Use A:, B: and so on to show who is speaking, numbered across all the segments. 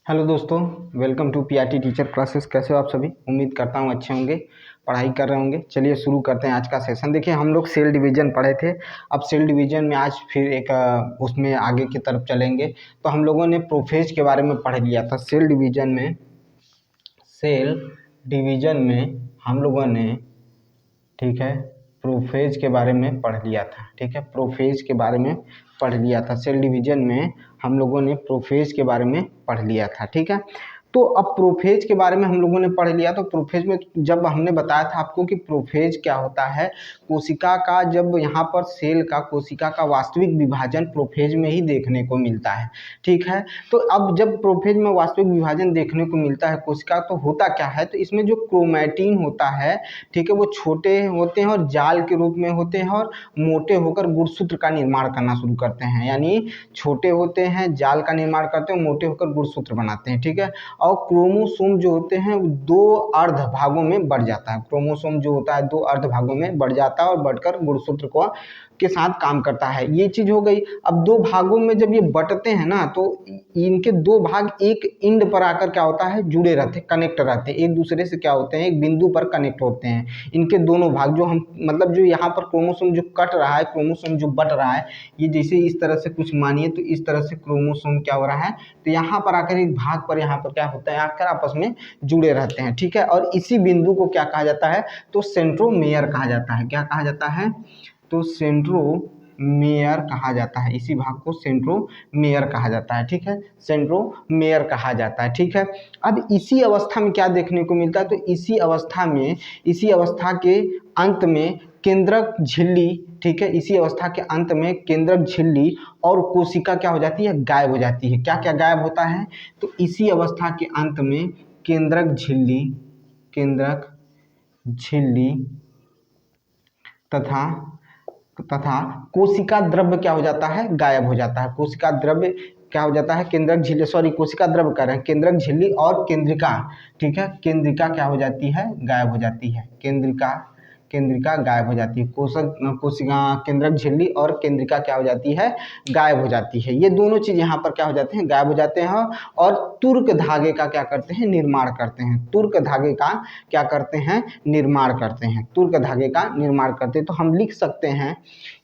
A: Hello दोस्तों, welcome to PRT teacher classes. कैसे हो आप सभी? उम्मीद करता हूँ अच्छे होंगे, पढ़ाई कर रहे होंगे। चलिए शुरू करते हैं आज का सेशन। देखिए, हम लोग सेल डिवीज़न पढ़े थे। अब सेल डिवीज़न में आज फिर एक उसमें आगे की तरफ चलेंगे। तो हम लोगों ने प्रोफेज के बारे में पढ़ लिया था। सेल डिवीज़न में हम लोगों ने, ठीक है, प्रोफेज के बारे में पढ़ लिया था। ठीक है, प्रोफेज के बारे में पढ़ लिया था। सेल डिवीज़न में हम लोगों ने प्रोफेज के बारे में पढ़ लिया था। ठीक है, तो अब प्रोफेज के बारे में हम लोगों ने पढ़ लिया। तो प्रोफेज में जब हमने बताया था आपको कि प्रोफेज क्या होता है, कोशिका का, जब यहाँ पर सेल का, कोशिका का वास्तविक विभाजन प्रोफेज में ही देखने को मिलता है। ठीक है, तो अब जब प्रोफेज में वास्तविक विभाजन देखने को मिलता है कोशिका, तो होता क्या है, तो इसमें जो क्रोमैटिन होता है, ठीक है, वो छोटे होते हैं और जाल के रूप में होते हैं और मोटे होकर गुणसूत्र का निर्माण करना शुरू करते हैं। यानी छोटे होते हैं, जाल का निर्माण करते हैं, मोटे होकर गुणसूत्र बनाते हैं। ठीक है, और क्रोमोसोम जो होते हैं वो दो अर्ध भागों में बढ़ जाता है। क्रोमोसोम जो होता है दो अर्ध भागों में बढ़ जाता है और बढ़कर गुणसूत्र को के साथ काम करता है। ये चीज हो गई। अब दो भागों में जब ये बंटते हैं ना, तो इनके दो भाग एक इंड पर आकर क्या होता है, जुड़े रहते हैं, कनेक्ट रहते हैं एक दूसरे से। क्या होते हैं, एक बिंदु पर कनेक्ट होते हैं। इनके दोनों भाग जो हम, मतलब जो यहाँ पर क्रोमोसोम जो कट रहा है, क्रोमोसोम जो बट रहा है, ये जैसे इस तरह से कुछ मानिए, तो इस तरह से क्रोमोसोम क्या हो रहा है, तो यहाँ पर आकर एक भाग पर, यहाँ पर क्या होता है, आकर आपस में जुड़े रहते हैं। ठीक है, और इसी बिंदु को क्या कहा जाता है, तो सेंट्रोमेयर कहा जाता है। क्या कहा जाता है, तो सेंट्रोमेयर कहा जाता है। इसी भाग को सेंट्रोमेयर कहा जाता है। ठीक है, सेंट्रोमेयर कहा जाता है। ठीक है, अब इसी अवस्था में क्या देखने को मिलता है, तो इसी अवस्था में, इसी अवस्था के अंत में केंद्रक झिल्ली, ठीक है, इसी अवस्था के अंत में केंद्रक झिल्ली और कोशिका क्या हो जाती है, गायब हो जाती है। क्या क्या गायब होता है, तो इसी अवस्था के अंत में केंद्रक झिल्ली तथा तथा कोशिका द्रव्य क्या हो जाता है, गायब हो जाता है। कोशिका द्रव्य क्या हो जाता है, केंद्रक झिल्ली, सॉरी कोशिका द्रव्य कर रहे हैं, केंद्रक झिल्ली और केंद्रिका, ठीक है, केंद्रिका क्या हो जाती है, गायब हो जाती है। केंद्रिका गायब हो जाती है। कोशिका, केंद्रक झिल्ली और केंद्रिका क्या हो जाती है, गायब हो जाती है। ये दोनों चीज यहाँ पर क्या हो जाते हैं, गायब हो जाते हैं। और तुर्क धागे का क्या करते हैं, निर्माण करते हैं। तुर्क धागे का क्या करते हैं, निर्माण करते हैं। तुर्क धागे का निर्माण करते हैं। तो हम लिख सकते हैं,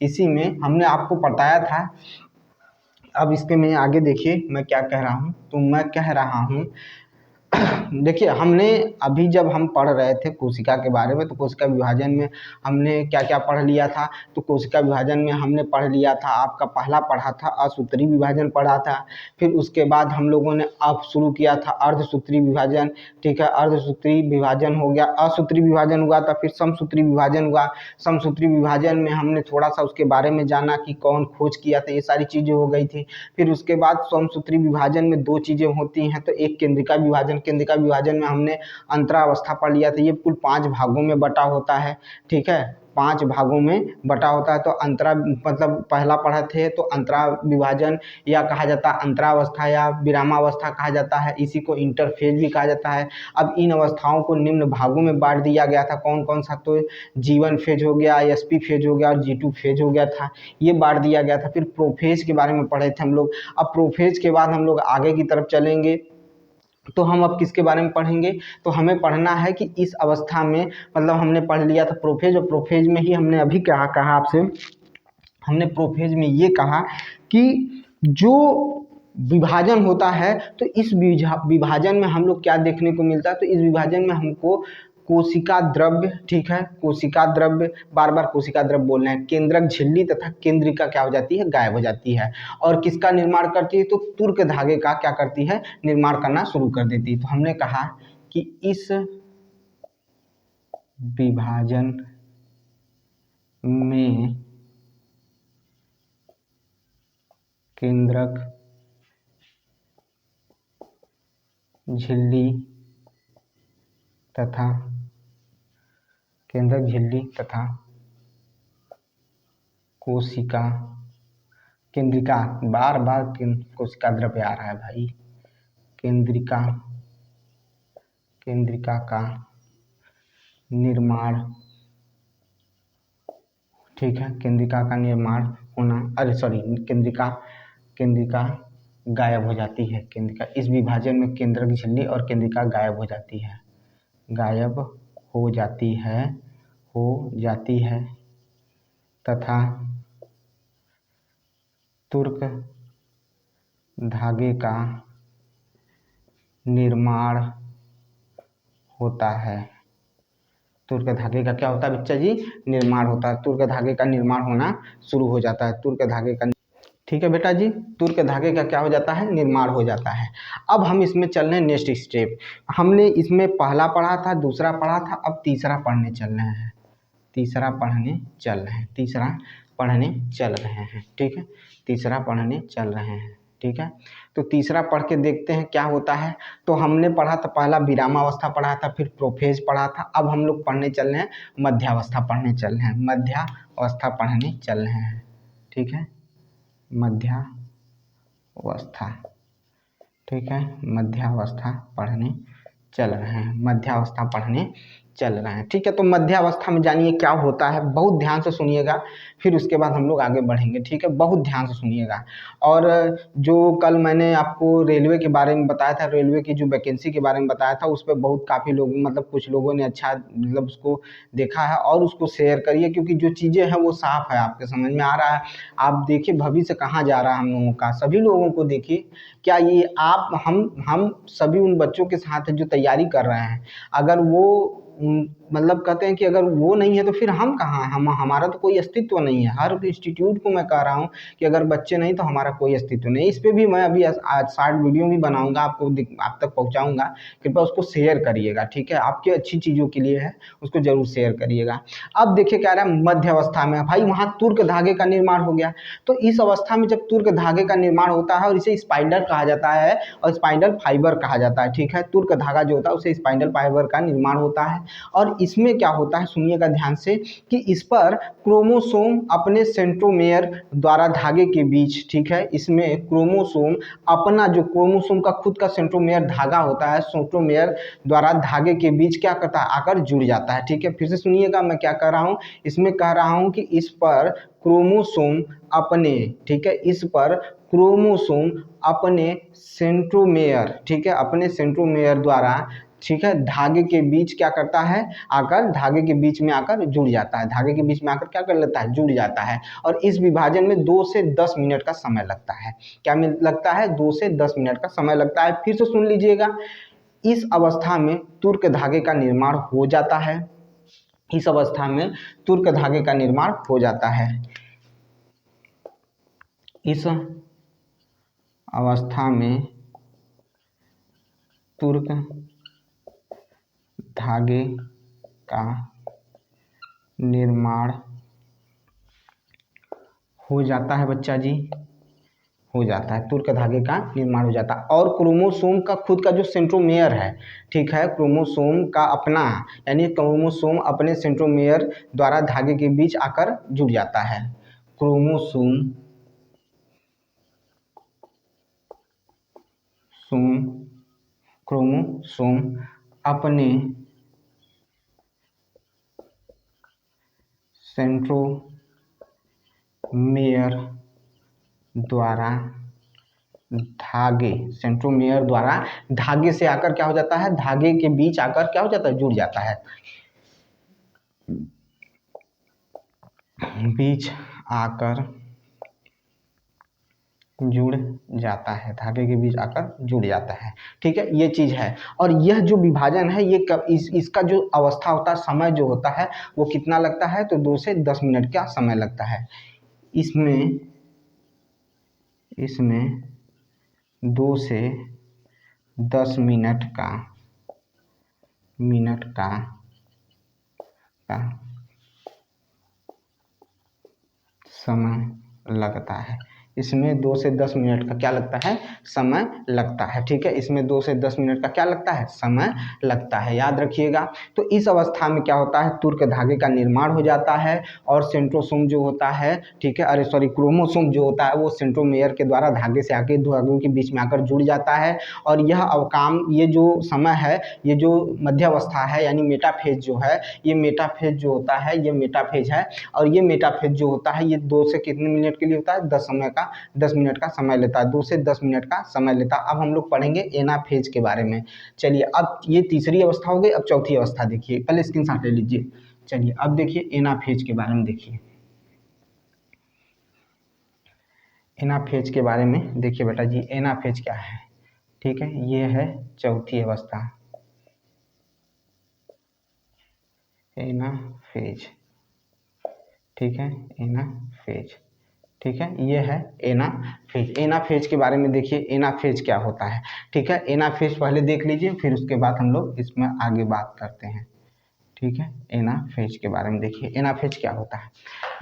A: इसी में हमने आपको बताया था। अब इसके में आगे देखिए मैं क्या कह रहा हूँ, तो मैं कह रहा हूँ देखिए, हमने अभी जब हम पढ़ रहे थे कोशिका के बारे में, तो कोशिका विभाजन में हमने क्या क्या पढ़ लिया था, तो कोशिका विभाजन में हमने पढ़ लिया था, आपका पहला पढ़ा था असूत्री विभाजन पढ़ा था। फिर उसके बाद हम लोगों ने अब शुरू किया था अर्धसूत्री विभाजन। ठीक है, अर्धसूत्री विभाजन हो गया, असूत्री विभाजन हुआ था, फिर समसूत्री विभाजन हुआ। समसूत्री विभाजन में हमने थोड़ा सा उसके बारे में जाना कि कौन खोज किया था, ये सारी चीज़ें हो गई थी। फिर उसके बाद समसूत्री विभाजन में दो चीज़ें होती हैं, तो एक केंद्रिका विभाजन। केंद्रिका विभाजन में हमने अंतरावस्था पढ़ लिया था। ये कुल 5 भागों में बटा होता है। ठीक है, 5 भागों में बटा होता है। तो अंतरा, मतलब पहला पढ़ा थे तो अंतरा विभाजन या कहा जाता है अंतरावस्था या विरामावस्था कहा जाता है। इसी को इंटरफेज भी कहा जाता है। अब इन अवस्थाओं को निम्न भागों में बांट दिया गया था। कौन कौन सा, तो G1 फेज हो गया, SP फेज हो गया और G2 फेज हो गया था। ये बांट दिया गया था। फिर प्रोफेज के बारे में पढ़े थे हम लोग। अब प्रोफेज के बाद हम लोग आगे की तरफ चलेंगे, तो हम अब किसके बारे में पढ़ेंगे, तो हमें पढ़ना है कि इस अवस्था में, मतलब हमने पढ़ लिया था प्रोफेज, और प्रोफेज में ही हमने अभी क्या कहा आपसे, हमने प्रोफेज में ये कहा कि जो विभाजन होता है, तो इस विभाजन में हम लोग क्या देखने को मिलता है, तो इस विभाजन में हमको कोशिका द्रव्य, ठीक है, कोशिका द्रव्य, बार बार कोशिका द्रव्य बोलना है, केंद्रक झिल्ली तथा केंद्रिका क्या हो जाती है, गायब हो जाती है। और किसका निर्माण करती है, तो तुर्क धागे का क्या करती है, निर्माण करना शुरू कर देती है। तो हमने कहा कि इस विभाजन में केंद्रक झिल्ली तथा कोशिका, केंद्रिका, बार बार कोशिका द्रव्य आ रहा है भाई, केंद्रिका का निर्माण, ठीक है, केंद्रिका का निर्माण होना, अरे सॉरी, केंद्रिका गायब हो जाती है केंद्रिका। इस विभाजन में केंद्रक झिल्ली और केंद्रिका गायब हो जाती है, गायब हो जाती है, हो जाती है तथा तुर्क धागे का निर्माण होता है। तुर्क धागे का क्या होता है बच्चा जी? निर्माण होता है। तुर्क धागे का निर्माण होना शुरू हो जाता है। तुर्क धागे का, ठीक है बेटा जी, तुर्क धागे का क्या हो जाता है? निर्माण हो जाता है। अब हम इसमें चल रहे हैं नेक्स्ट स्टेप। हमने इसमें पहला पढ़ा था, दूसरा पढ़ा था, अब तीसरा पढ़ने चल रहे हैं। तीसरा पढ़ने चल रहे हैं, तीसरा पढ़ने चल रहे हैं, ठीक है, तीसरा पढ़ने चल रहे हैं, ठीक है। तो तीसरा पढ़ के देखते हैं क्या होता है। तो हमने पढ़ा था, पहला विरामावस्था पढ़ा था, फिर प्रोफेज पढ़ा था। अब हम लोग पढ़ने चल रहे हैं मध्यावस्था पढ़ने चल रहे हैं, मध्यावस्था पढ़ने चल रहे हैं, ठीक है, मध्यावस्था, ठीक है, मध्यावस्था पढ़ने चल रहे हैं, मध्यावस्था पढ़ने चल रहे हैं, ठीक है। तो मध्यावस्था में जानिए क्या होता है, बहुत ध्यान से सुनिएगा, फिर उसके बाद हम लोग आगे बढ़ेंगे, ठीक है, बहुत ध्यान से सुनिएगा। और जो कल मैंने आपको रेलवे के बारे में बताया था, रेलवे की जो वैकेंसी के बारे में बताया था, उस पर बहुत काफ़ी लोग, मतलब कुछ लोगों ने अच्छा मतलब उसको देखा है और उसको शेयर करिए, क्योंकि जो चीज़ें हैं वो साफ़ है, आपके समझ में आ रहा है। आप देखिए भविष्य कहाँ जा रहा है हम लोगों का, सभी लोगों को देखिए, क्या ये आप हम सभी उन बच्चों के साथ हैं जो तैयारी कर रहे हैं। अगर वो मतलब कहते हैं कि अगर वो नहीं है तो फिर हम कहाँ, हम हमारा तो कोई अस्तित्व नहीं है। हर इंस्टीट्यूट को मैं कह रहा हूँ कि अगर बच्चे नहीं तो हमारा कोई अस्तित्व नहीं। इस पे भी मैं अभी आज शॉर्ट वीडियो भी बनाऊंगा, आपको आप तक पहुँचाऊंगा, कृपया उसको शेयर करिएगा, ठीक है, आपकी अच्छी चीज़ों के लिए है, उसको जरूर शेयर करिएगा। अब देखिए क्या रहा है, मध्य अवस्था में भाई वहाँ तुर्क धागे का निर्माण हो गया। तो इस अवस्था में जब तुर्क धागे का निर्माण होता है, और इसे स्पाइंडल कहा जाता है और स्पाइंडल फाइबर कहा जाता है, ठीक है, तुर्क धागा जो होता है उसे स्पाइंडल फाइबर का निर्माण होता है। और इसमें क्या होता है सुनिएगा ध्यान से, कि इस पर क्रोमोसोम अपने सेंट्रोमेयर द्वारा धागे के बीच, ठीक है, इसमें क्रोमोसोम अपना, जो क्रोमोसोम का खुद का सेंट्रोमेयर धागा होता है, सेंट्रोमेयर द्वारा धागे के बीच क्या करता है, आकर जुड़ जाता है, ठीक है। फिर से सुनिएगा मैं क्या कह रहा हूँ, इसमें कह रहा हूँ कि इस पर क्रोमोसोम अपने, ठीक है, इस पर क्रोमोसोम अपने सेंट्रोमेयर, ठीक है, अपने सेंट्रोमेयर द्वारा, ठीक है, धागे के बीच क्या करता है, आकर धागे के बीच में आकर जुड़ जाता है, धागे के बीच में आकर क्या कर लेता है, जुड़ जाता है। और इस विभाजन में 2 से 10 मिनट का समय लगता है। क्या लगता है? 2 से 10 मिनट का समय लगता है। फिर से सुन लीजिएगा, इस अवस्था में तुर्क धागे का निर्माण हो जाता है, इस अवस्था में तुर्क धागे का निर्माण हो जाता है। इस अवस्था में तुर्क धागे का निर्माण हो जाता है बच्चा जी, हो जाता है, तुर्क धागे का निर्माण हो जाता है। और क्रोमोसोम का खुद का जो सेंट्रोमेयर है, ठीक है, क्रोमोसोम का अपना, यानी क्रोमोसोम अपने सेंट्रोमेयर द्वारा धागे के बीच आकर जुड़ जाता है। क्रोमोसोम क्रोमोसोम अपने सेंट्रोमेयर द्वारा सेंट्रोमेयर द्वारा धागे से आकर क्या हो जाता है, धागे के बीच आकर क्या हो जाता है, जुड़ जाता है, बीच आकर जुड़ जाता है, धागे के बीच आकर जुड़ जाता है, ठीक है, ये चीज़ है। और यह जो विभाजन है, ये इसका जो अवस्था होता है, समय जो होता है वो कितना लगता है, तो 2 से 10 मिनट का समय लगता है। इसमें 2 से 10 मिनट का समय लगता है। इसमें 2 से 10 मिनट का क्या लगता है, समय लगता है, ठीक है, इसमें 2 से 10 मिनट का क्या लगता है, समय लगता है, याद रखिएगा। तो इस अवस्था में क्या होता है, तुर्क धागे का निर्माण हो जाता है और सेंट्रोसोम जो होता है, ठीक है, क्रोमोसोम जो होता है वो सेंट्रोमेयर के द्वारा धागे से आके धागों के बीच में आकर जुड़ जाता है। और यह अवकाम, ये जो समय है, ये जो मध्यावस्था है, यानी मेटाफेज जो है, ये मेटाफेज जो होता है, ये मेटाफेज है। और ये मेटाफेज जो होता है ये 2 से कितने मिनट के लिए होता है, 10 समय का 10 मिनट का समय लेता है, 2 से 10 मिनट का समय लेता है। अब हम लोग पढ़ेंगे एनाफेज के बारे में। चलिए, अब ये तीसरी अवस्था हो गई। अब चौथी अवस्था देखिए, पहले स्क्रीनशॉट ले लीजिए। चलिए अब देखिए एनाफेज के बारे में देखिए। एनाफेज के बारे में देखिए बेटा जी, एनाफेज क्या है, ठीक है, ये है चौथी अवस्था, एनाफेज, ठीक है, एनाफेज, ठीक है, ये है एनाफेज। एनाफेज के बारे में देखिए, एनाफेज क्या होता है, ठीक है। एनाफेज पहले देख लीजिए, फिर उसके बाद हम लोग इसमें आगे बात करते हैं, ठीक है। एनाफेज के बारे में देखिए, एनाफेज क्या होता है।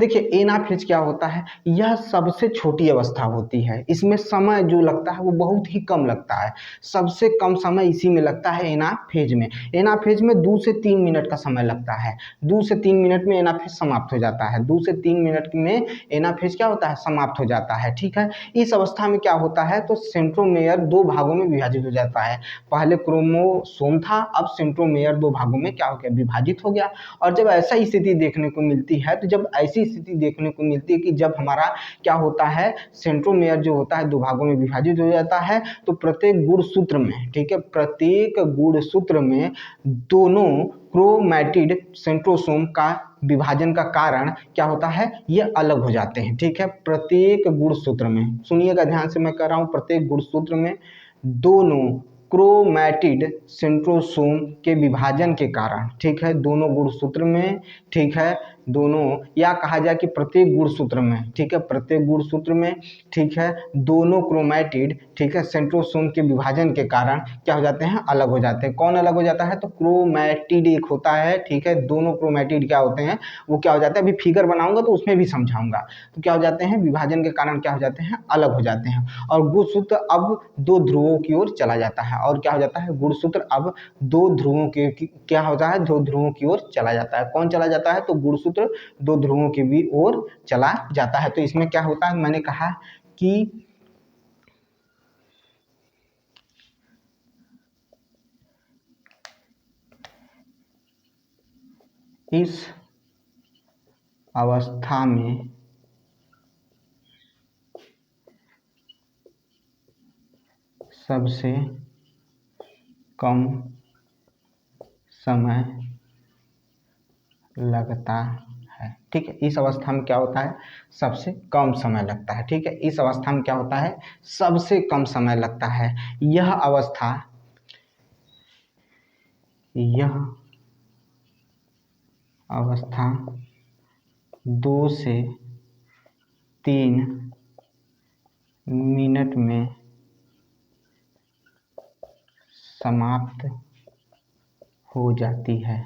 A: देखिए एनाफेज क्या होता है, यह सबसे छोटी अवस्था होती है। इसमें समय जो लगता है वो बहुत ही कम लगता है, सबसे कम समय इसी में लगता है एनाफेज में। एनाफेज में 2 से 3 मिनट का समय लगता है, 2 से 3 मिनट में एनाफेज समाप्त हो जाता है, 2 से 3 मिनट में एनाफेज क्या होता है, समाप्त हो जाता है, ठीक है। इस अवस्था में क्या होता है, तो सेंट्रोमेयर 2 भागों में विभाजित हो जाता है। पहले क्रोमोसोम था, अब सेंट्रोमेयर 2 भागों में क्या हो गया, विभाजित हो गया। और जब ऐसा स्थिति देखने को मिलती है, तो जब ऐसी स्थिति देखने को मिलती है कि जब हमारा क्या होता है, सेंट्रोमेयर जो होता है 2 भागों में विभाजित हो जाता है, तो प्रत्येक गुणसूत्र में, ठीक है, प्रत्येक गुणसूत्र में दोनों क्रोमैटिड सेंट्रोसोम का विभाजन का कारण क्या होता है, ये अलग हो जाते हैं, ठीक है। प्रत्येक गुणसूत्र में, सुनिएगा ध्यान से मैं कह रहा हूं, प्रत्येक गुणसूत्र में दोनों क्रोमैटिड सेंट्रोसोम के विभाजन के कारण, ठीक है, दोनों गुणसूत्र में, ठीक है, दोनों, या कहा जाए कि प्रत्येक गुणसूत्र में, ठीक है, प्रत्येक गुणसूत्र में, ठीक है, दोनों क्रोमैटिड, ठीक है, सेंट्रोसोम के विभाजन के कारण क्या हो जाते हैं, अलग हो जाते हैं। कौन अलग हो जाता है, तो क्रोमैटिड एक होता है, ठीक है, दोनों क्रोमैटिड क्या होते हैं, वो क्या हो जाता है, अभी फिगर बनाऊंगा तो उसमें भी समझाऊंगा, तो क्या हो जाते हैं, विभाजन के कारण क्या हो जाते हैं, अलग हो जाते हैं। और गुणसूत्र अब 2 ध्रुवों की ओर चला जाता है, और क्या हो जाता है, गुणसूत्र अब 2 ध्रुवों के क्या होता है, 2 ध्रुवों की ओर चला जाता है। कौन चला जाता है, तो गुणसूत्र 2 ध्रुवों की भी ओर चला जाता है। तो इसमें क्या होता है, मैंने कहा कि इस अवस्था में सबसे कम समय लगता है, ठीक है। इस अवस्था में क्या होता है, सबसे कम समय लगता है, ठीक है। इस अवस्था में क्या होता है, सबसे कम समय लगता है। यह अवस्था 2 से 3 मिनट में समाप्त हो जाती है,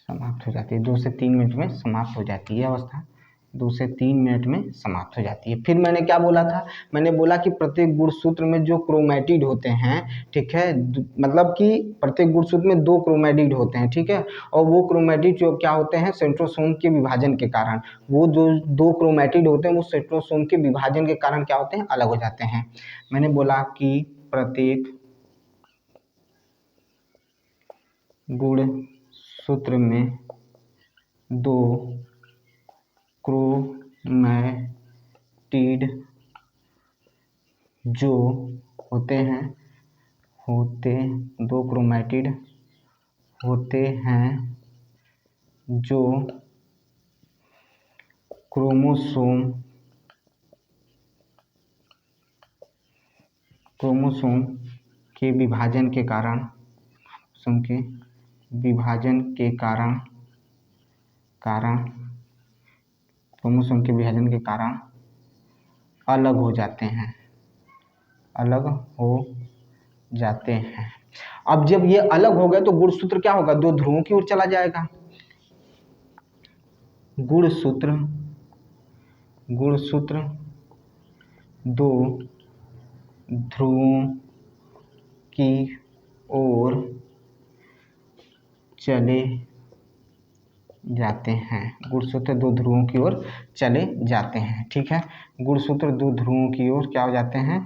A: समाप्त हो जाती है, 2 से 3 मिनट में समाप्त हो जाती है। अवस्था 2 से 3 मिनट में समाप्त हो जाती है। फिर मैंने क्या बोला था, मैंने बोला कि प्रत्येक गुणसूत्र में जो क्रोमैटिड होते हैं, ठीक है, मतलब कि प्रत्येक गुणसूत्र में 2 क्रोमैटिड होते हैं, ठीक है। और वो क्रोमैटिड जो क्या होते हैं, सेंट्रोसोम के विभाजन के कारण, वो जो 2 क्रोमैटिड होते हैं वो सेंट्रोसोम के विभाजन के कारण क्या होते हैं, अलग हो जाते हैं। मैंने बोला कि प्रत्येक गुणसूत्र में 2 क्रोमैटिड जो होते हैं, 2 क्रोमैटिड होते हैं जो क्रोमोसोम के विभाजन के कारण, क्रोमोसोम के विभाजन के कारण अलग हो जाते हैं, अलग हो जाते हैं। अब जब ये अलग हो गए तो गुणसूत्र क्या होगा, 2 ध्रुवों की ओर चला जाएगा। गुणसूत्र 2 ध्रुवों की ओर चले जाते हैं, गुणसूत्र 2 ध्रुवों की ओर चले जाते हैं, ठीक है। गुणसूत्र 2 ध्रुवों की ओर क्या हो जाते हैं,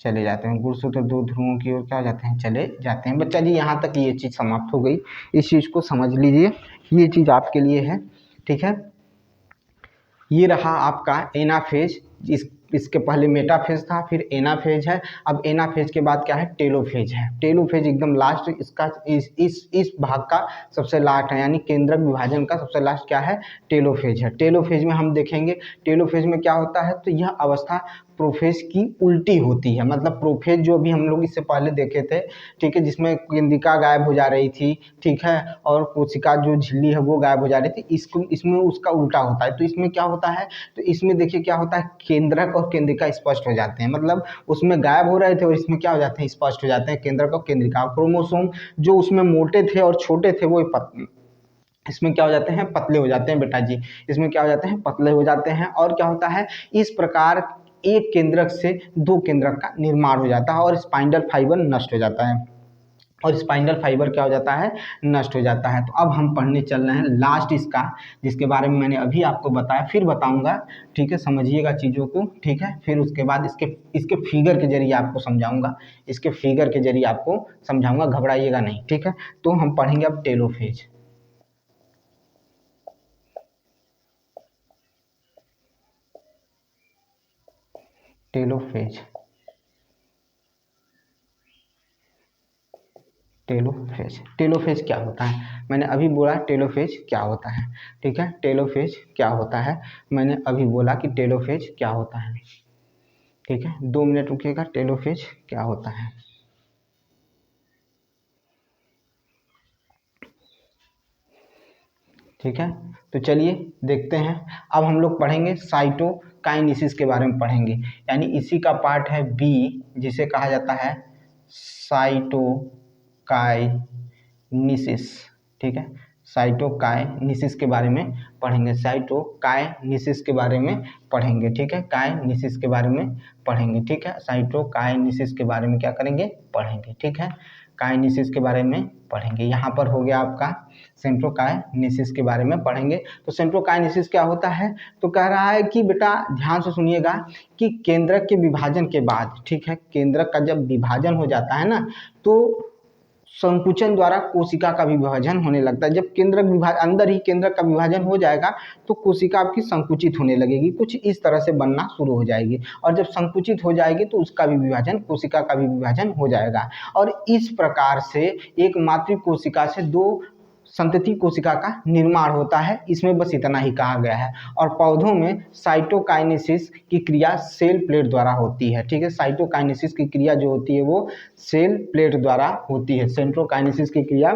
A: चले जाते हैं। गुणसूत्र 2 ध्रुवों की ओर क्या हो जाते हैं, चले जाते हैं। बच्चा जी यहाँ तक ये चीज़ समाप्त हो गई, इस चीज़ को समझ लीजिए, ये चीज़ आपके लिए है, ठीक है। ये रहा आपका एनाफेज, इसके पहले मेटाफेज था, फिर एनाफेज है, अब एनाफेज के बाद क्या है, टेलोफेज है। टेलोफेज एकदम लास्ट, इसका इस भाग का सबसे लास्ट है, यानी केंद्रक विभाजन का सबसे लास्ट क्या है, टेलोफेज है। टेलोफेज में हम देखेंगे टेलोफेज में क्या होता है, तो यह अवस्था प्रोफेज की उल्टी होती है। मतलब प्रोफेज जो भी हम लोग इससे पहले देखे थे, ठीक है, जिसमें केंद्रिका गायब हो जा रही थी, ठीक है, और कोशिका जो झिल्ली है वो गायब हो जा रही थी, इसमें उसका उल्टा होता है। तो इसमें क्या होता है, तो इसमें देखिए क्या होता है, केंद्रक और केंद्रिका स्पष्ट हो जाते हैं। मतलब उसमें गायब हो रहे थे और इसमें क्या हो जाते हैं, स्पष्ट हो जाते हैं केंद्रक और केंद्रिका। क्रोमोसोम जो उसमें मोटे थे और छोटे थे वो इसमें क्या हो जाते हैं, पतले हो जाते हैं बेटा जी। इसमें क्या हो जाते हैं, पतले हो जाते हैं। और क्या होता है, इस प्रकार एक केंद्रक से दो केंद्रक का निर्माण हो जाता है और स्पाइंडल फाइबर नष्ट हो जाता है। और स्पाइंडल फाइबर क्या हो जाता है, नष्ट हो जाता है। तो अब हम पढ़ने चल रहे हैं लास्ट इसका, जिसके बारे में मैंने अभी आपको बताया, फिर बताऊंगा, ठीक है, समझिएगा चीज़ों को, ठीक है। फिर उसके बाद इसके फिगर के जरिए आपको समझाऊंगा, इसके फिगर के जरिए आपको समझाऊंगा, घबराइएगा नहीं, ठीक है। तो हम पढ़ेंगे अब टेलोफेज। टेलोफेज, टेलोफेज, टेलोफेज क्या होता है, मैंने अभी बोला टेलोफेज क्या होता है, ठीक है। टेलोफेज क्या होता है, मैंने अभी बोला कि टेलोफेज क्या होता है, ठीक है। 2 मिनट रुकिएगा, टेलोफेज क्या होता है, ठीक है। तो चलिए देखते हैं। अब हम लोग पढ़ेंगे साइटोकाइनेसिस के बारे में पढ़ेंगे, यानी इसी का पार्ट है बी, जिसे कहा जाता है साइटोकाइनेसिस, ठीक है। साइटोकाइनेसिस के बारे में पढ़ेंगे, साइटोकाइनेसिस के बारे में पढ़ेंगे, ठीक है। काइनेसिस के बारे में पढ़ेंगे, ठीक है। साइटोकाइनेसिस के बारे में क्या करेंगे, पढ़ेंगे, ठीक है। काइनेसिस के बारे में पढ़ेंगे। यहाँ पर हो गया आपका सेंट्रोकाइनेसिस के बारे में पढ़ेंगे। तो सेंट्रोकाइनेसिस क्या होता है, तो कह रहा है कि बेटा ध्यान से सुनिएगा कि केंद्रक के विभाजन के बाद, ठीक है, केंद्रक का जब विभाजन हो जाता है ना, तो संकुचन द्वारा कोशिका का भी विभाजन होने लगता है। जब केंद्रक विभाजन, अंदर ही केंद्रक का विभाजन हो जाएगा तो कोशिका आपकी संकुचित होने लगेगी, कुछ इस तरह से बनना शुरू हो जाएगी। और जब संकुचित हो जाएगी तो उसका भी विभाजन, कोशिका का भी विभाजन हो जाएगा। और इस प्रकार से एक मातृ कोशिका से दो संतति कोशिका का निर्माण होता है। इसमें बस इतना ही कहा गया है। और पौधों में साइटोकाइनेसिस की क्रिया सेल प्लेट द्वारा होती है, ठीक है। साइटोकाइनेसिस की क्रिया जो होती है वो सेल प्लेट द्वारा होती है। सेंट्रोकाइनेसिस की क्रिया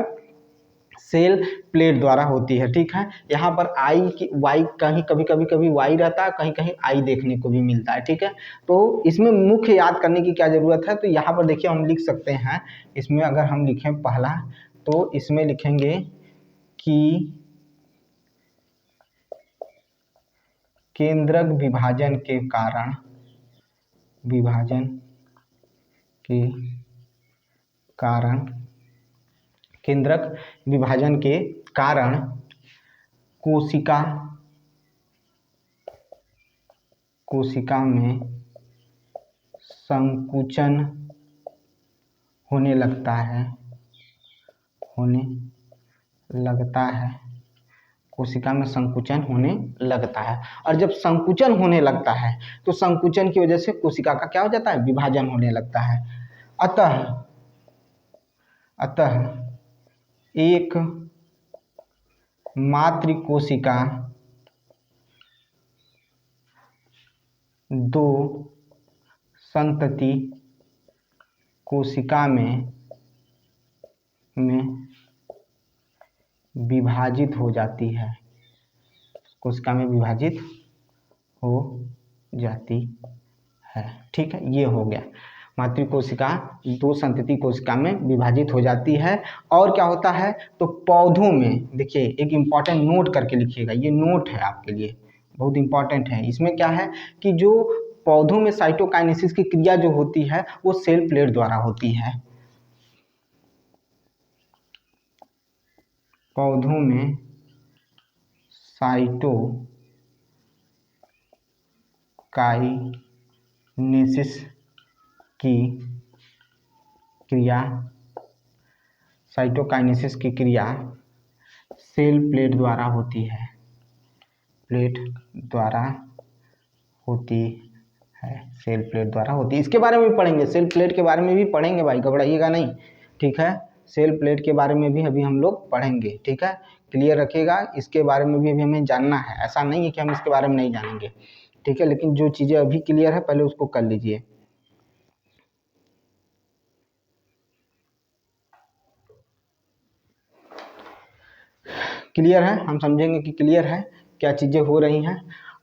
A: सेल प्लेट द्वारा होती है, ठीक है। यहाँ पर वाई कहीं कभी वाई रहता है, कहीं कहीं आई देखने को भी मिलता है, ठीक है। तो इसमें मुख्य याद करने की क्या ज़रूरत है, तो यहाँ पर देखिए हम लिख सकते हैं। इसमें अगर हम लिखें पहला, तो इसमें लिखेंगे कि केंद्रक विभाजन के कारण, विभाजन के कारण, केंद्रक विभाजन के कारण कोशिका में संकुचन होने लगता है, कोशिका में संकुचन होने लगता है। और जब संकुचन होने लगता है तो संकुचन की वजह से कोशिका का क्या हो जाता है, विभाजन होने लगता है। अतः एक मातृ कोशिका दो संतति कोशिका में विभाजित हो जाती है, कोशिका में विभाजित हो जाती है, ठीक है। ये हो गया, मातृ कोशिका दो संतति कोशिका में विभाजित हो जाती है। और क्या होता है, तो पौधों में देखिए, एक इम्पॉर्टेंट नोट करके लिखिएगा, ये नोट है आपके लिए, बहुत इम्पॉर्टेंट है। इसमें क्या है कि जो पौधों में साइटोकाइनेसिस की क्रिया जो होती है वो सेल प्लेट द्वारा होती है। पौधों में साइटोकाइनेसिस की क्रिया, साइटोकाइनेसिस की क्रिया सेल प्लेट द्वारा होती है, प्लेट द्वारा होती है, सेल प्लेट द्वारा होती है। इसके बारे में भी पढ़ेंगे, सेल प्लेट के बारे में भी पढ़ेंगे भाई, घबराइएगा नहीं, ठीक है। सेल प्लेट के बारे में भी अभी हम लोग पढ़ेंगे, ठीक है। क्लियर रखिएगा, इसके बारे में भी अभी हमें जानना है, ऐसा नहीं है कि हम इसके बारे में नहीं जानेंगे, ठीक है। लेकिन जो चीज़ें अभी क्लियर है पहले उसको कर लीजिए। क्लियर है, हम समझेंगे कि क्लियर है क्या चीज़ें हो रही हैं।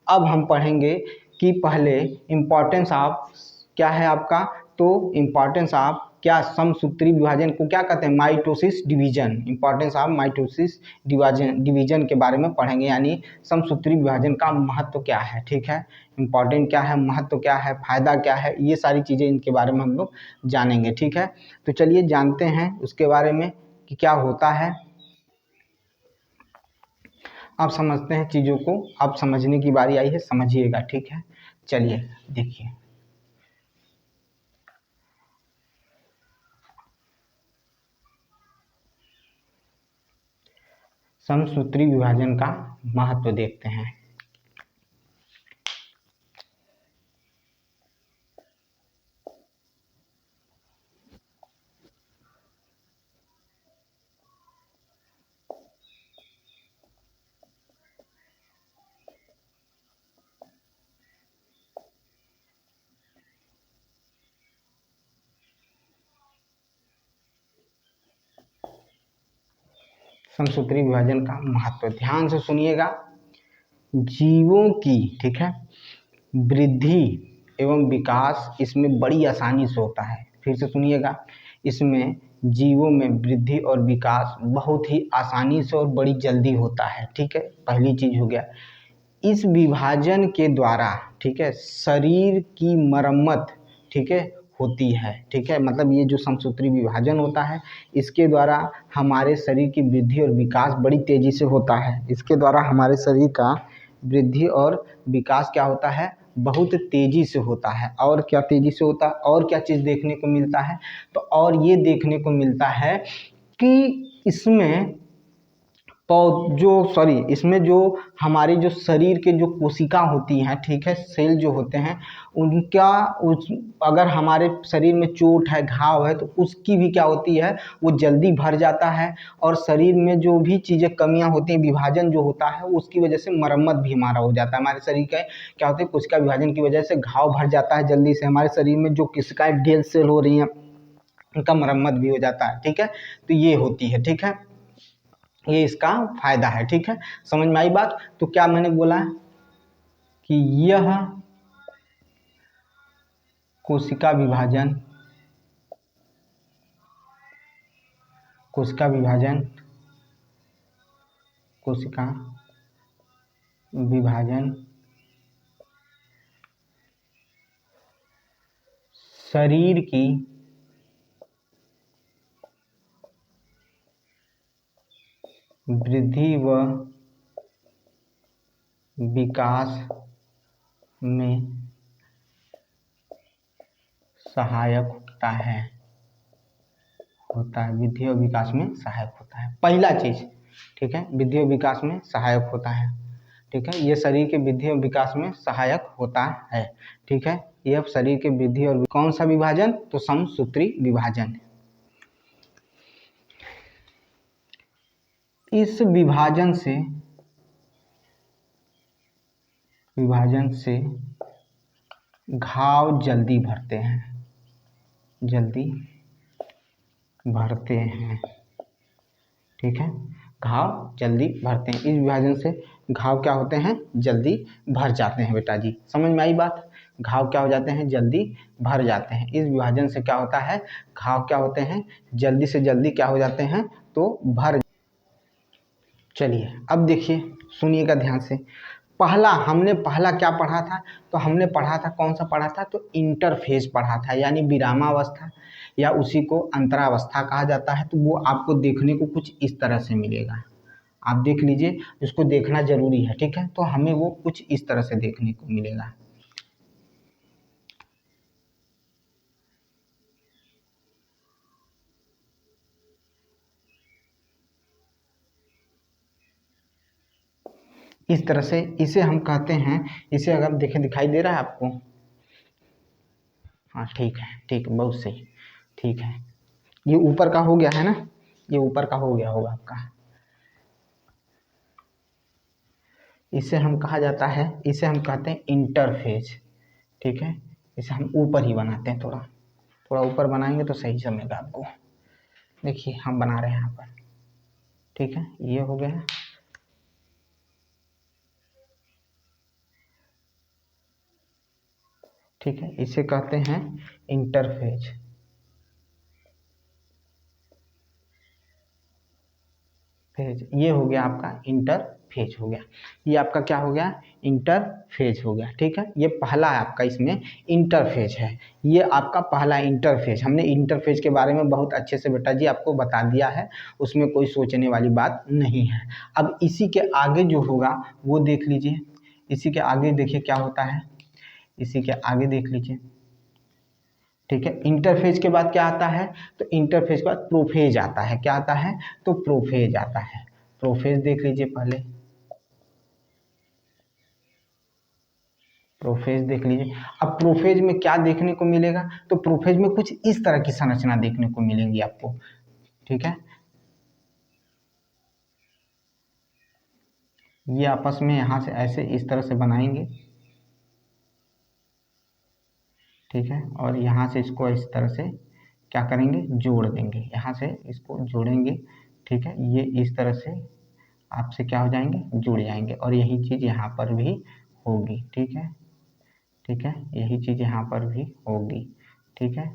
A: अब हम पढ़ेंगे कि पहले इम्पॉर्टेंस ऑफ क्या है आपका, तो इम्पॉर्टेंस ऑफ क्या समसूत्री विभाजन को क्या कहते हैं, mitosis division. Importance of mitosis division के बारे में पढ़ेंगे, यानी समसूत्री विभाजन का महत्व क्या है, ठीक है। इम्पॉर्टेंट क्या है, महत्व क्या है, फायदा क्या है, ये सारी चीज़ें इनके बारे में हम लोग जानेंगे, ठीक है। तो चलिए जानते हैं उसके बारे में कि क्या होता है। अब समझते हैं चीज़ों को, अब समझने की बारी आई है, समझिएगा, ठीक है। चलिए देखिए, समसूत्री विभाजन का महत्व देखते हैं। समसूत्री विभाजन का महत्व ध्यान से सुनिएगा। जीवों की, ठीक है, वृद्धि एवं विकास इसमें बड़ी आसानी से होता है। फिर से सुनिएगा, इसमें जीवों में वृद्धि और विकास बहुत ही आसानी से और बड़ी जल्दी होता है, ठीक है। पहली चीज हो गया, इस विभाजन के द्वारा, ठीक है, शरीर की मरम्मत, ठीक है, होती है, ठीक है। मतलब ये जो समसूत्री विभाजन होता है, इसके द्वारा हमारे शरीर की वृद्धि और विकास बड़ी तेजी से होता है। इसके द्वारा हमारे शरीर का वृद्धि और विकास क्या होता है, बहुत तेजी से होता है। और क्या तेजी से होता है, और क्या चीज़ देखने को मिलता है, तो और ये देखने को मिलता है कि इसमें इसमें जो हमारी जो शरीर के जो कोशिका होती हैं, ठीक है, सेल जो होते हैं, उनका अगर हमारे शरीर में चोट है, घाव है, तो उसकी भी क्या होती है, वो जल्दी भर जाता है। और शरीर में जो भी चीज़ें कमियां होती हैं, विभाजन जो होता है, उसकी वजह से मरम्मत भी हमारा हो जाता है। हमारे शरीर का क्या होता है, कोशिका विभाजन की वजह से घाव भर जाता है जल्दी से। हमारे शरीर में जो कोशिकाएं डेड सेल हो रही हैं, उनका मरम्मत भी हो जाता है, ठीक है। तो ये होती है, ठीक है, ये इसका फायदा है, ठीक है। समझ में आई बात। तो क्या मैंने बोला कि यह कोशिका विभाजन, कोशिका विभाजन, कोशिका विभाजन शरीर की वृद्धि व विकास में सहायक होता है, वृद्धि और विकास में सहायक होता है। पहला चीज, ठीक है, वृद्धि और विकास में सहायक होता है, ठीक है। ये शरीर के वृद्धि और विकास में सहायक होता है, ठीक है। यह शरीर के वृद्धि और कौन सा विभाजन, तो समसूत्री विभाजन। इस विभाजन से घाव जल्दी भरते हैं, ठीक है। घाव जल्दी भरते हैं, इस विभाजन से घाव क्या होते हैं, जल्दी भर जाते हैं। बेटा जी समझ में आई बात, घाव क्या हो जाते हैं, जल्दी भर जाते हैं। इस विभाजन से क्या होता है, घाव क्या होते हैं, जल्दी से जल्दी क्या हो जाते हैं, तो भर। चलिए अब देखिए, सुनिएगा ध्यान से। हमने पहला क्या पढ़ा था, तो हमने पढ़ा था, कौन सा पढ़ा था, तो इंटरफेज पढ़ा था, यानी विरामावस्था या उसी को अंतरावस्था कहा जाता है। तो वो आपको देखने को कुछ इस तरह से मिलेगा, आप देख लीजिए, उसको देखना जरूरी है, ठीक है। तो हमें वो कुछ इस तरह से देखने को मिलेगा। इस तरह से इसे हम कहते हैं, इसे अगर देखें, दिखाई दे रहा है आपको, हाँ ठीक है, बहुत सही, ठीक है। ये ऊपर का हो गया है ना, ये ऊपर का हो गया होगा आपका। इसे हम कहा जाता है, इसे हम कहते हैं इंटरफेज, ठीक है। इसे हम ऊपर ही बनाते हैं, थोड़ा थोड़ा ऊपर बनाएंगे तो सही जमेगा आपको। देखिए हम बना रहे हैं यहाँ पर, ठीक है, ये हो गया। ठीक है, इसे कहते हैं इंटरफेज। फेज, ये हो गया आपका इंटरफेज हो गया। ये आपका क्या हो गया, इंटरफेज हो गया, ठीक है। ये पहला है आपका, इसमें इंटरफेज है, ये आपका पहला इंटरफेज। हमने इंटरफेज के बारे में बहुत अच्छे से बेटा जी आपको बता दिया है, उसमें कोई सोचने वाली बात नहीं है। अब इसी के आगे जो होगा वो देख लीजिए, इसी के आगे देखिए क्या होता है, इसी के आगे देख लीजिए, ठीक है। इंटरफेज के बाद क्या आता है, तो इंटरफेज के बाद प्रोफेज आता है। क्या आता है, तो प्रोफेज आता है। प्रोफेज देख लीजिए पहले, प्रोफेज देख लीजिए। अब प्रोफेज में क्या देखने को मिलेगा, तो प्रोफेज में कुछ इस तरह की संरचना देखने को मिलेंगी आपको, ठीक है। ये आपस में यहाँ से ऐसे इस तरह से बनाएंगे, ठीक है, और यहाँ से इसको इस तरह से क्या करेंगे, जोड़ देंगे, यहाँ से इसको जोड़ेंगे, ठीक है। ये इस तरह से आपसे क्या हो जाएंगे, जुड़ जाएंगे, और यही चीज़ यहाँ पर भी होगी, ठीक है, ठीक है, यही चीज़ यहाँ पर भी होगी, ठीक है।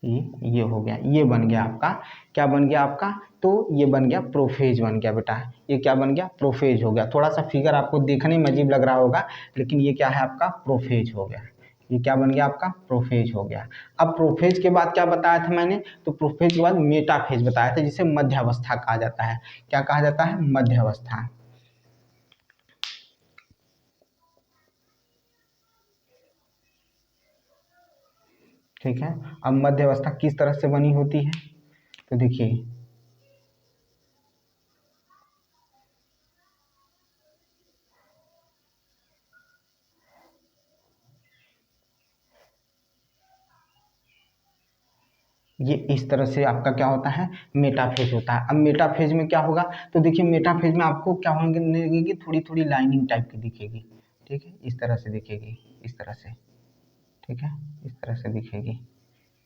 A: ये हो गया, ये बन गया आपका, क्या बन गया आपका, तो ये बन गया प्रोफेज बन गया बेटा। ये क्या बन गया, प्रोफेज हो गया। थोड़ा सा फिगर आपको देखने में अजीब लग रहा होगा, लेकिन ये क्या है आपका, प्रोफेज हो गया। ये क्या बन गया आपका, प्रोफेज हो गया। अब प्रोफेज के बाद क्या बताया था मैंने, तो प्रोफेज के बाद मेटाफेज बताया था, जिसे मध्यावस्था कहा जाता है। क्या कहा जाता है, मध्यावस्था, ठीक है। अब मध्यावस्था किस तरह से बनी होती है, तो देखिए, ये इस तरह से आपका क्या होता है, मेटाफेज होता है। अब मेटाफेज में क्या होगा, तो देखिए मेटाफेज में आपको क्या होंगे, लगेगी थोड़ी थोड़ी लाइनिंग टाइप की दिखेगी, ठीक है, इस तरह से दिखेगी, इस तरह से, ठीक है, इस तरह से दिखेगी,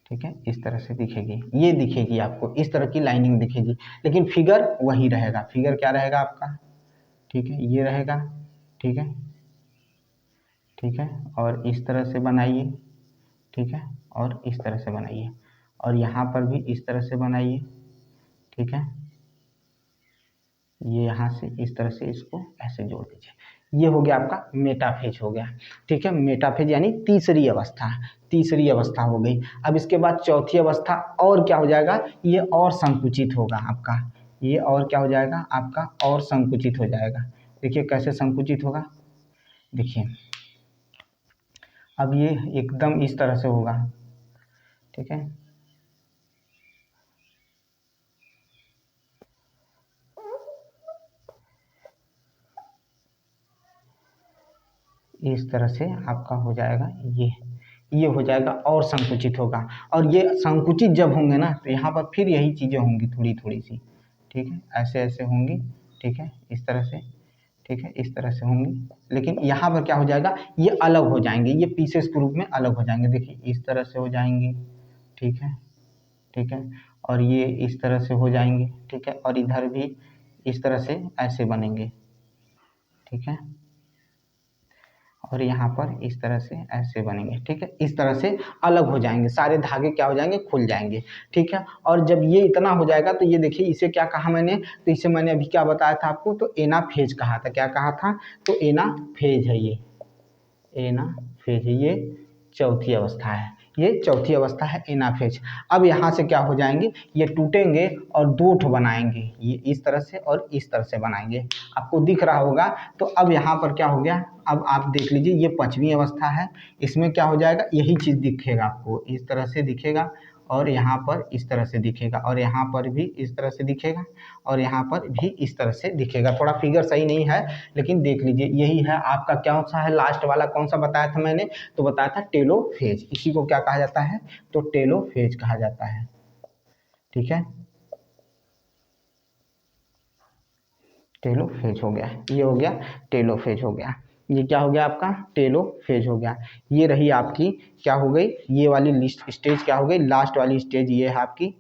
A: ठीक है, इस तरह से दिखेगी, ये दिखेगी आपको, इस तरह की लाइनिंग दिखेगी। लेकिन फिगर वही रहेगा, फिगर क्या रहेगा आपका, ठीक है, ये रहेगा, ठीक है, ठीक है, और इस तरह से बनाइए, ठीक है, और इस तरह से बनाइए, और यहाँ पर भी इस तरह से बनाइए, ठीक है। ये यहाँ से इस तरह से इसको ऐसे जोड़ दीजिए, ये हो गया आपका मेटाफेज हो गया, ठीक है। मेटाफेज यानी तीसरी अवस्था, तीसरी अवस्था हो गई। अब इसके बाद चौथी अवस्था और क्या हो जाएगा, ये और संकुचित होगा आपका, ये और क्या हो जाएगा आपका, और संकुचित हो जाएगा। देखिए कैसे संकुचित होगा, देखिए अब ये एकदम इस तरह से होगा, ठीक है। इस तरह से आपका हो जाएगा, ये हो जाएगा और संकुचित होगा। और ये संकुचित जब होंगे ना, तो यहाँ पर फिर यही चीज़ें होंगी थोड़ी थोड़ी सी, ठीक है, ऐसे ऐसे होंगी, ठीक है, इस तरह से, ठीक है, इस तरह से होंगी। लेकिन यहाँ पर क्या हो जाएगा, ये अलग हो जाएंगे, ये पीसेस के रूप में अलग हो जाएंगे। देखिए इस तरह से हो जाएंगी, ठीक है, ठीक है, और ये इस तरह से हो जाएंगे, ठीक है, और इधर भी इस तरह से ऐसे बनेंगे, ठीक है, और यहाँ पर इस तरह से ऐसे बनेंगे, ठीक है। इस तरह से अलग हो जाएंगे, सारे धागे क्या हो जाएंगे, खुल जाएंगे, ठीक है। और जब ये इतना हो जाएगा, तो ये देखिए इसे क्या कहा मैंने, तो इसे मैंने अभी क्या बताया था आपको, तो एनाफेज कहा था। क्या कहा था, तो एनाफेज है ये, एनाफेज है ये, चौथी अवस्था है, ये चौथी अवस्था है एनाफेज। अब यहाँ से क्या हो जाएंगे, ये टूटेंगे और दो ठो बनाएंगे, ये इस तरह से और इस तरह से बनाएंगे, आपको दिख रहा होगा। तो अब यहाँ पर क्या हो गया, अब आप देख लीजिए, ये पांचवी अवस्था है, इसमें क्या हो जाएगा, यही चीज़ दिखेगा आपको, इस तरह से दिखेगा, और यहाँ पर इस तरह से दिखेगा, और यहाँ पर भी इस तरह से दिखेगा, और यहाँ पर भी इस तरह से दिखेगा। थोड़ा फिगर सही नहीं है लेकिन देख लीजिए, यही है आपका क्या सा है, लास्ट वाला कौन सा बताया था मैंने, तो बताया था टेलोफेज। इसी को क्या कहा जाता है, तो टेलोफेज कहा जाता है। ठीक है, टेलोफेज हो गया, ये हो गया टेलोफेज हो गया, ये क्या हो गया आपका टेलोफेज हो गया। ये रही आपकी क्या हो गई, ये वाली लिस्ट स्टेज क्या हो गई, लास्ट वाली स्टेज ये है आपकी।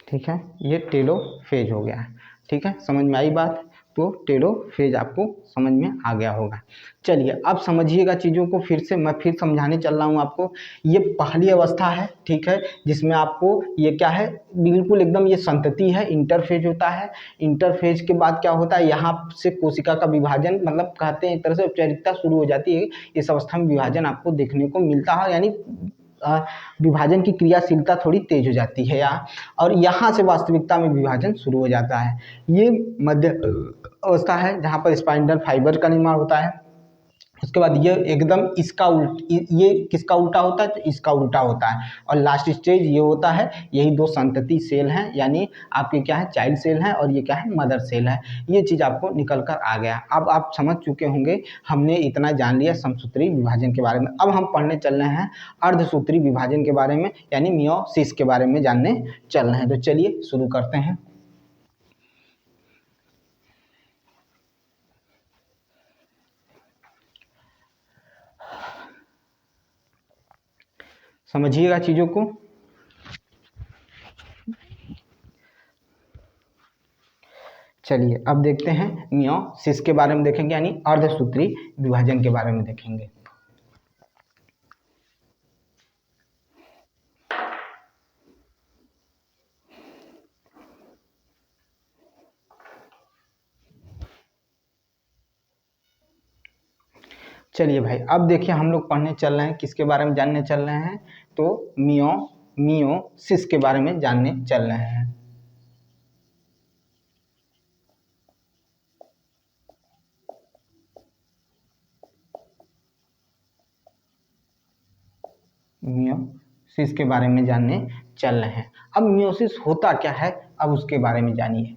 A: ठीक है, ये टेलोफेज हो गया। ठीक है, समझ में आई बात, तो टेलोफेज आपको समझ में आ गया होगा। चलिए अब समझिएगा चीज़ों को, फिर से मैं फिर समझाने चल रहा हूँ आपको। ये पहली अवस्था है, ठीक है, जिसमें आपको ये क्या है, बिल्कुल एकदम ये संतति है, इंटरफेज होता है। इंटरफेज के बाद क्या होता है, यहाँ से कोशिका का विभाजन, मतलब कहते हैं एक तरह से औपचारिकता शुरू हो जाती है। इस अवस्था में विभाजन आपको देखने को मिलता है, यानी विभाजन की क्रियाशीलता थोड़ी तेज हो जाती है यहाँ, और यहाँ से वास्तविकता में विभाजन शुरू हो जाता है। ये मध्य अवस्था है जहाँ पर स्पाइंडल फाइबर का निर्माण होता है। उसके बाद ये एकदम इसका ये किसका उल्टा होता है, तो इसका उल्टा होता है। और लास्ट स्टेज ये होता है, यही दो संतति सेल हैं, यानी आपके क्या है चाइल्ड सेल हैं, और ये क्या है मदर सेल है। ये चीज़ आपको निकल कर आ गया। अब आप समझ चुके होंगे, हमने इतना जान लिया समसूत्री विभाजन के बारे में। अब हम पढ़ने चल रहे हैं अर्धसूत्री विभाजन के बारे में, यानी मियोसिस के बारे में जानने चल रहे हैं। तो चलिए शुरू करते हैं। समझिएगा चीज़ों को। चलिए अब देखते हैं मियोसिस के बारे में देखेंगे, यानी अर्धसूत्री विभाजन के बारे में देखेंगे। चलिए भाई, अब देखिए हम लोग पढ़ने चल रहे हैं, किसके बारे में जानने चल रहे हैं, तो मियोसिस के बारे में जानने चल रहे हैं। मियोसिस के बारे में जानने चल रहे हैं। अब मियोसिस होता क्या है, अब उसके बारे में जानिए।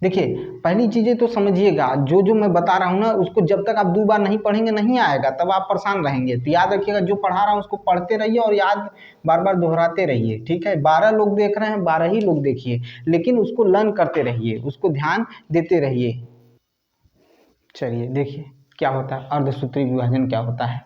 A: देखिए पहली चीज़ें तो समझिएगा, जो जो मैं बता रहा हूँ ना, उसको जब तक आप 2 बार नहीं पढ़ेंगे नहीं आएगा, तब आप परेशान रहेंगे। तो याद रखिएगा, जो पढ़ा रहा हूँ उसको पढ़ते रहिए और याद बार बार दोहराते रहिए। ठीक है, 12 लोग देख रहे हैं, 12 ही लोग देखिए, लेकिन उसको लर्न करते रहिए, उसको ध्यान देते रहिए। चलिए देखिए क्या होता है, अर्धसूत्री विभाजन क्या होता है।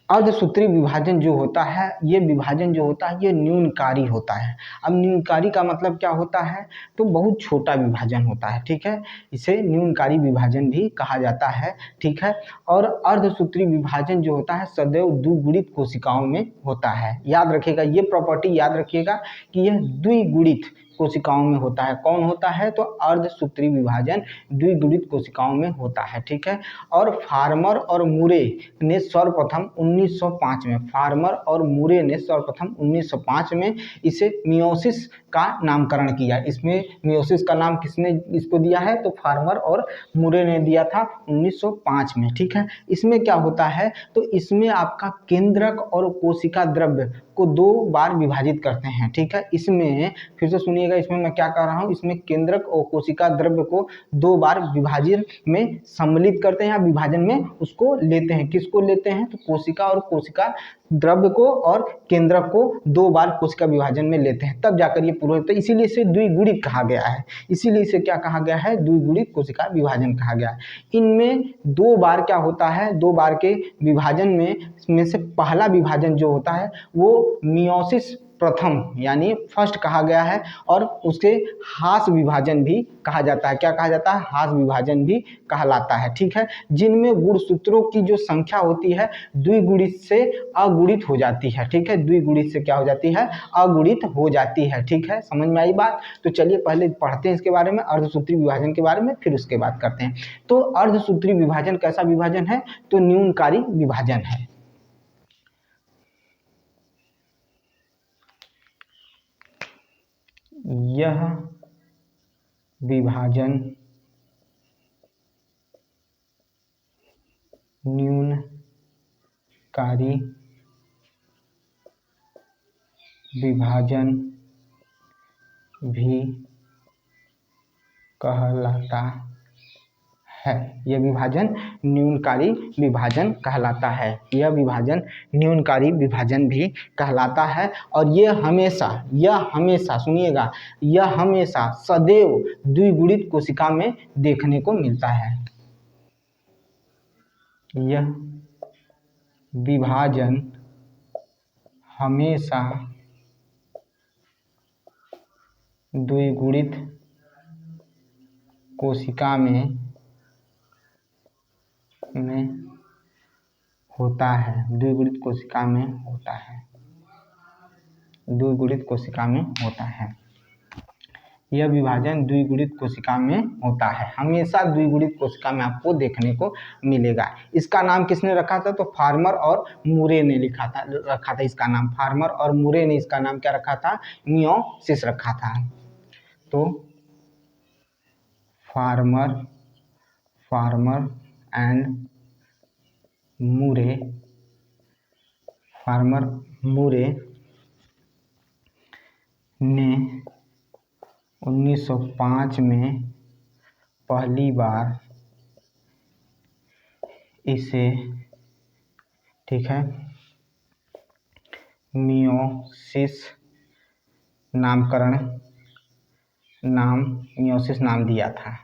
A: अर्धसूत्री विभाजन जो होता है, ये विभाजन जो होता है ये न्यूनकारी होता है। अब न्यूनकारी का मतलब क्या होता है, तो बहुत छोटा विभाजन होता है। ठीक है, इसे न्यूनकारी विभाजन भी कहा जाता है। ठीक है, और अर्धसूत्री विभाजन जो होता है सदैव द्विगुणित कोशिकाओं में होता है। याद रखिएगा, ये प्रॉपर्टी याद रखिएगा कि यह द्विगुणित कोशिकाओं में होता है। कौन होता है, तो अर्धसूत्री विभाजन द्विगुणित कोशिकाओं में होता है। ठीक है, और फार्मर और मुरे ने सर्वप्रथम 1905 में, फार्मर और मुरे ने सर्वप्रथम 1905 में इसे मियोसिस का नामकरण किया। इसमें मियोसिस का नाम किसने इसको दिया है, तो फार्मर और मुरे ने दिया था 1905 में। ठीक है, इसमें क्या होता है, तो इसमें आपका केंद्रक और कोशिका द्रव्य को 2 बार विभाजित करते हैं। ठीक है, इसमें फिर से सुनिएगा, इसमें मैं क्या कर रहा हूँ, इसमें केंद्रक और कोशिका द्रव्य को 2 बार विभाजन में सम्मिलित करते हैं, या विभाजन में उसको लेते हैं। किसको लेते हैं, तो कोशिका और कोशिका द्रव्य को और केंद्रक को 2 बार कोशिका विभाजन में लेते हैं, तब जाकर ये पूरा होता है। इसीलिए इसे द्विगुणित कहा गया है, इसीलिए इसे क्या कहा गया है, द्विगुणित कोशिका विभाजन कहा गया है। इनमें 2 बार क्या होता है, 2 बार के विभाजन में से पहला विभाजन जो होता है वो मियोसिस प्रथम यानी फर्स्ट कहा गया है, और उसके हास विभाजन भी कहा जाता है। क्या कहा जाता है, हास विभाजन भी कहलाता है। ठीक है, जिनमें गुणसूत्रों की जो संख्या होती है द्विगुणित से अगुणित हो जाती है। ठीक है, द्विगुणित से क्या हो जाती है, अगुणित हो जाती है। ठीक है, समझ में आई बात। तो चलिए पहले पढ़ते हैं इसके बारे में, अर्धसूत्री विभाजन के बारे में, फिर उसके बाद करते हैं। तो अर्धसूत्री विभाजन कैसा विभाजन है, तो न्यूनकारी विभाजन है। यह विभाजन न्यूनकारी विभाजन भी कहलाता है। यह विभाजन न्यूनकारी विभाजन कहलाता है। यह विभाजन न्यूनकारी विभाजन भी कहलाता है। और यह हमेशा सुनिएगा, यह हमेशा सदैव द्विगुणित कोशिका में देखने को मिलता है। यह विभाजन हमेशा द्विगुणित कोशिका में होता है। द्विगुणित कोशिका में होता है। द्विगुणित कोशिका में होता है। यह विभाजन द्विगुणित कोशिका में होता है। हमेशा द्विगुणित कोशिका में आपको देखने को मिलेगा। इसका नाम किसने रखा था? तो फार्मर और मुरे ने रखा था इसका नाम। फार्मर और मुरे ने इसका नाम क्या रखा था? मियोसिस रखा था। तो फार्मर एंड मुरे ने 1905 में पहली बार इसे, ठीक है, मियोसिस नाम दिया था।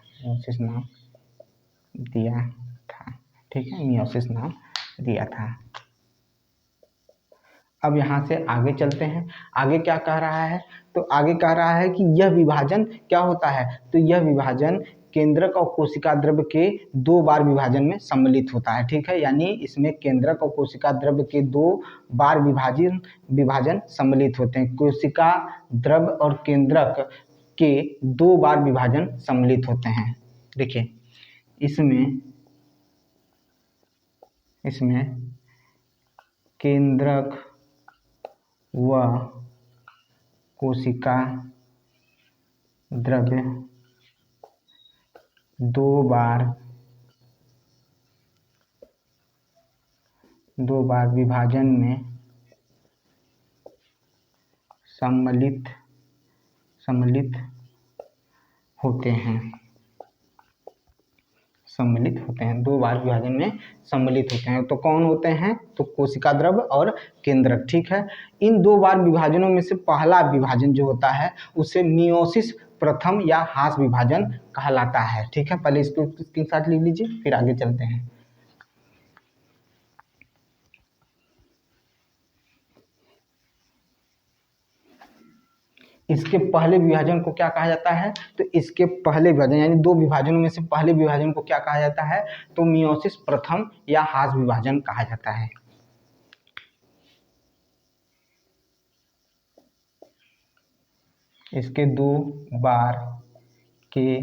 A: ठीक है, मियोसिस नाम दिया था। अब यहाँ से आगे चलते हैं। आगे क्या कह रहा है? तो आगे कह रहा है कि यह विभाजन क्या होता है? तो यह विभाजन केंद्रक और कोशिका द्रव्य के 2 बार विभाजन में सम्मिलित होता है। ठीक है, यानी इसमें केंद्रक और कोशिका द्रव्य के 2 बार विभाजन सम्मिलित होते हैं। कोशिका द्रव्य और केंद्रक के 2 बार विभाजन सम्मिलित होते हैं। देखिए, इसमें केंद्रक व कोशिका द्रव्य 2 बार विभाजन में सम्मिलित होते हैं। 2 बार विभाजन में सम्मिलित होते हैं। तो कौन होते हैं? तो कोशिका द्रव्य और केंद्रक। ठीक है, इन 2 बार विभाजनों में से पहला विभाजन जो होता है उसे मियोसिस प्रथम या हास विभाजन कहलाता है। ठीक है, पहले इसको स्क्रीनशॉट ले लीजिए, फिर आगे चलते हैं। इसके पहले विभाजन को क्या कहा जाता है? तो इसके पहले विभाजन यानी 2 विभाजनों में से पहले विभाजन को क्या कहा जाता है? तो मियोसिस प्रथम या हास विभाजन कहा जाता है। इसके 2 बार के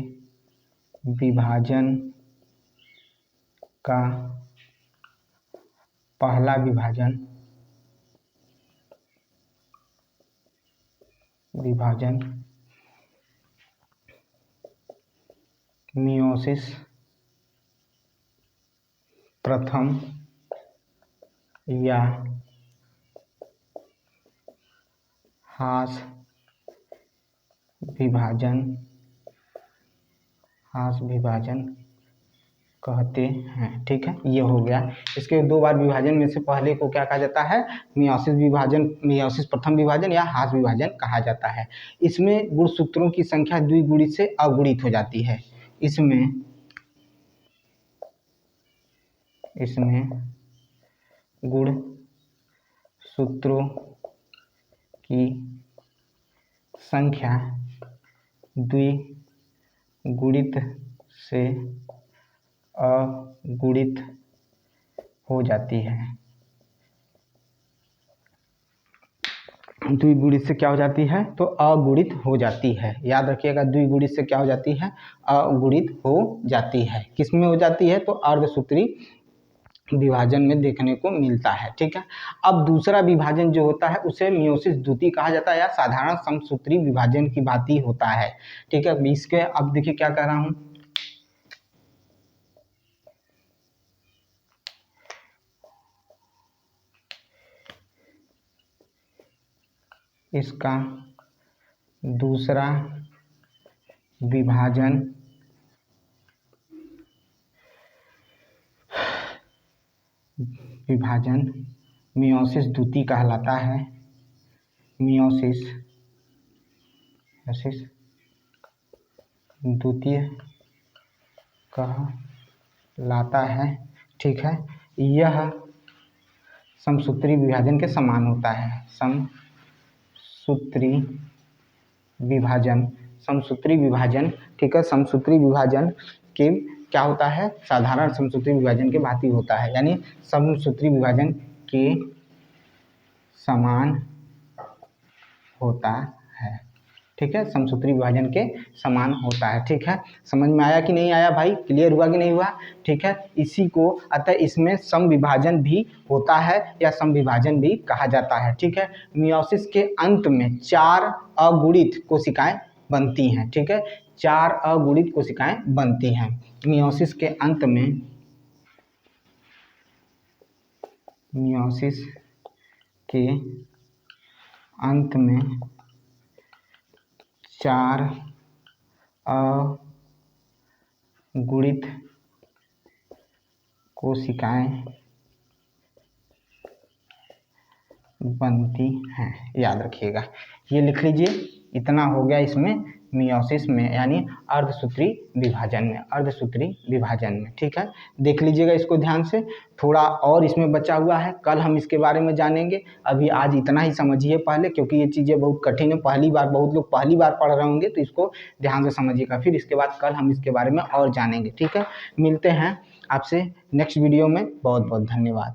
A: विभाजन का पहला विभाजन मियोसिस प्रथम या हास विभाजन कहते हैं। ठीक है, ये हो गया। इसके 2 बार विभाजन में से पहले को क्या कहा जाता है? मियोसिस प्रथम विभाजन या हास विभाजन कहा जाता है। इसमें गुणसूत्रों की संख्या द्विगुणित से अगुणित हो जाती है। इसमें गुणसूत्रों की संख्या द्विगुणित से अगुणित हो जाती है। द्विगुणित से क्या हो जाती है? तो अगुणित हो जाती है। याद रखिएगा, द्विगुणित से क्या हो जाती है? अगुणित हो जाती है। किस में हो जाती है? तो अर्धसूत्री विभाजन में देखने को मिलता है। ठीक है, अब दूसरा विभाजन जो होता है उसे मियोसिस द्वितीय कहा जाता है या साधारण समसूत्री विभाजन की भांति होता है। ठीक है, इसके अब देखिए क्या कह रहा हूं, इसका दूसरा विभाजन मियोसिस द्वितीय कहलाता है। मियोसिस द्वितीय कहलाता है। ठीक है, यह समसूत्री विभाजन के समान होता है। समसूत्री विभाजन ठीक है, समसूत्री विभाजन के क्या होता है, साधारण समसूत्री विभाजन के भांति होता है, यानी समसूत्री विभाजन के समान होता है। ठीक है, समसूत्री विभाजन के समान होता है। ठीक है, समझ में आया कि नहीं आया भाई, क्लियर हुआ कि नहीं हुआ? ठीक है, इसी को अतः इसमें समविभाजन भी होता है या समविभाजन भी कहा जाता है। ठीक है, मियोसिस के अंत में 4 अगुणित कोशिकाएं बनती हैं। ठीक है, 4 अगुणित कोशिकाएं बनती हैं मियोसिस के अंत में। मियोसिस के अंत में 4 अगुणित कोशिकाएं बनती हैं, याद रखिएगा। ये लिख लीजिए, इतना हो गया इसमें मियोसिस में, यानी अर्धसूत्री विभाजन में। ठीक है, देख लीजिएगा इसको ध्यान से, थोड़ा और इसमें बचा हुआ है, कल हम इसके बारे में जानेंगे। अभी आज इतना ही समझिए पहले, क्योंकि ये चीज़ें बहुत कठिन है, बहुत लोग पहली बार पढ़ रहे होंगे, तो इसको ध्यान से समझिएगा। फिर इसके बाद कल हम इसके बारे में और जानेंगे। ठीक है, मिलते हैं आपसे नेक्स्ट वीडियो में। बहुत बहुत धन्यवाद।